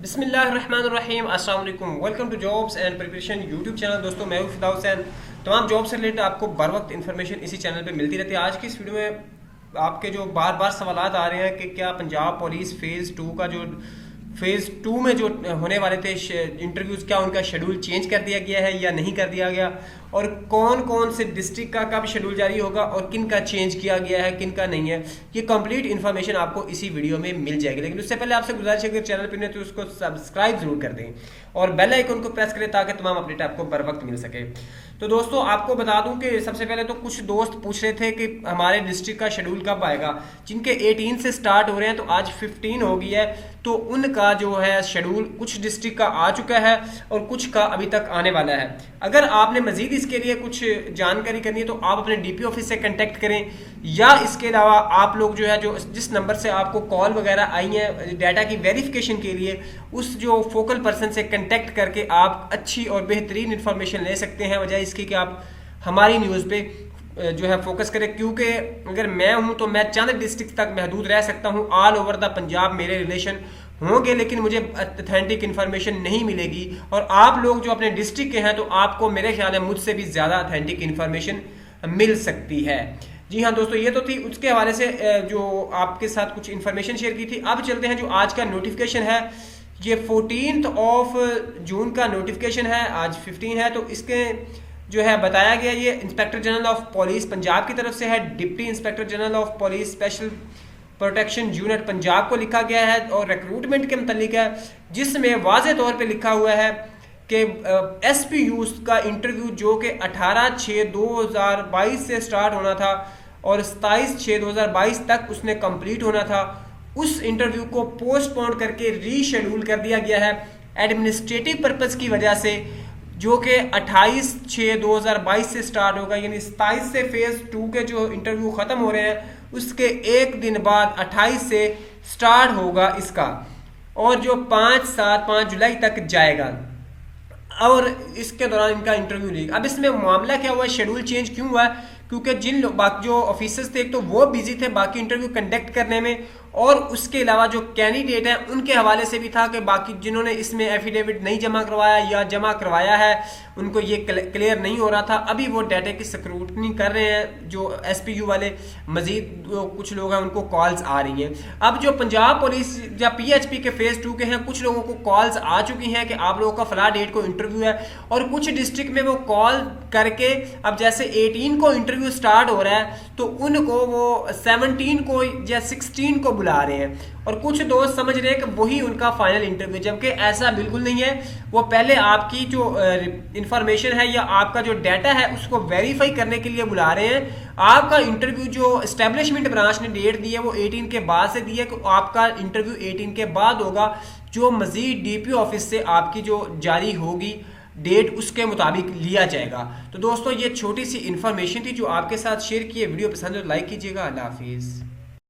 बिस्मिल्लाहिर्रहमानिर्रहीम अस्सलाम वालेकुम। Welcome to jobs and preparation YouTube channel. दोस्तों मैं हूं फिदा हुसैन। तमाम जॉब से रिलेटेड आपको बर वक्त इन्फॉर्मेशन इसी चैनल पे मिलती रहती है। आज की इस वीडियो में आपके जो बार बार सवालात आ रहे हैं कि क्या पंजाब पुलिस फेज़ टू में जो होने वाले थे इंटरव्यूज़, क्या उनका शेड्यूल चेंज कर दिया गया है या नहीं कर दिया गया, और कौन कौन से डिस्ट्रिक्ट का कब शेड्यूल जारी होगा और किन का चेंज किया गया है किन का नहीं है, ये कंप्लीट इन्फॉर्मेशन आपको इसी वीडियो में मिल जाएगी। लेकिन उससे पहले आपसे गुजारिश है कि चैनल पर नहीं तो उसको सब्सक्राइब जरूर कर दें और बेल आइकन को प्रेस करें ताकि तमाम अपडेट आपको बर वक्त मिल सके। तो दोस्तों आपको बता दूं कि सबसे पहले तो कुछ दोस्त पूछ रहे थे कि हमारे डिस्ट्रिक्ट का शेड्यूल कब आएगा। जिनके 18 से स्टार्ट हो रहे हैं तो आज 15 हो गई है, तो उनका जो है शेड्यूल कुछ डिस्ट्रिक्ट का आ चुका है और कुछ का अभी तक आने वाला है। अगर आपने मजीद इसके लिए कुछ जानकारी करनी है तो आप अपने डीपी ऑफिस से कांटेक्ट करें, या इसके अलावा आप लोग जो है जो जिस नंबर से आपको कॉल वगैरह आई है डाटा की वेरिफिकेशन के लिए, उस जो फोकल पर्सन से कांटेक्ट करके आप अच्छी और बेहतरीन इंफॉर्मेशन ले सकते हैं, बजाय इसकी कि आप हमारी न्यूज़ पे जो है फोकस करें। क्योंकि अगर मैं हूं तो मैं चंद डिस्ट्रिक्ट तक महदूद रह सकता हूं, ऑल ओवर द पंजाब मेरे रिलेशन होंगे, लेकिन मुझे ऑथेंटिक इन्फॉर्मेशन नहीं मिलेगी। और आप लोग जो अपने डिस्ट्रिक्ट के हैं तो आपको मेरे ख्याल है मुझसे भी ज़्यादा ऑथेंटिक इन्फॉर्मेशन मिल सकती है। जी हाँ दोस्तों, ये तो थी उसके हवाले से जो आपके साथ कुछ इन्फॉर्मेशन शेयर की थी। अब चलते हैं जो आज का नोटिफिकेशन है, ये 14 जून का नोटिफिकेशन है, आज 15 है। तो इसके जो है बताया गया, ये inspector general of police Punjab की तरफ से है, deputy inspector general of police special protection unit Punjab को लिखा गया है और रिक्रूटमेंट के मुतालिक है, जिसमें वाज़े तौर पे लिखा हुआ है कि SPU का इंटरव्यू जो कि 18/6/2022 से स्टार्ट होना था और 27/6/2022 तक उसने कंप्लीट होना था, उस इंटरव्यू को पोस्टपोन करके रीशेड्यूल कर दिया गया है एडमिनिस्ट्रेटिव पर्पज़ की वजह से, जो कि 28/6/2022 से स्टार्ट होगा। यानी 27 से फेज़ 2 के जो इंटरव्यू ख़त्म हो रहे हैं उसके एक दिन बाद 28 से स्टार्ट होगा इसका, और जो 5 जुलाई तक जाएगा, और इसके दौरान इनका इंटरव्यू लेगा। अब इसमें मामला क्या हुआ, शेड्यूल चेंज क्यों हुआ, क्योंकि जिन बाकी जो ऑफिसर्स थे तो वो बिजी थे बाकी इंटरव्यू कंडक्ट करने में, और उसके अलावा जो कैंडिडेट हैं उनके हवाले से भी था कि बाकी जिन्होंने इसमें एफिडेविट नहीं जमा करवाया या जमा करवाया है उनको ये क्लियर नहीं हो रहा था। अभी वो डाटा की स्क्रूटनी कर रहे हैं जो SPU वाले, मजीद कुछ लोग हैं उनको कॉल्स आ रही हैं। अब जो पंजाब पुलिस या PHP के फेज़ 2 के हैं, कुछ लोगों को कॉल्स आ चुकी हैं कि आप लोगों का फला डेट को इंटरव्यू है, और कुछ डिस्ट्रिक्ट में वो कॉल करके अब जैसे 18 को इंटरव्यू स्टार्ट हो रहा है तो उनको वो 17 को या 16 को बुला रहे हैं, और कुछ दोस्त समझ रहे हैं कि वही उनका फाइनल इंटरव्यू, जबकि ऐसा बिल्कुल नहीं है। वो पहले आपकी जो इंफॉर्मेशन है या आपका जो डाटा है उसको वेरीफाई करने के लिए बुला रहे हैं। आपका इंटरव्यू जो एस्टेब्लिशमेंट ब्रांच ने डेट दी है वो 18 के बाद से दी है कि आपका इंटरव्यू 18 के बाद होगा, जो मजीद DP ऑफिस से आपकी जो जारी होगी डेट उसके मुताबिक लिया जाएगा। तो दोस्तों ये छोटी सी इन्फॉर्मेशन थी जो आपके साथ शेयर की है। वीडियो पसंद हो तो लाइक कीजिएगा। अल्लाह हाफिज़।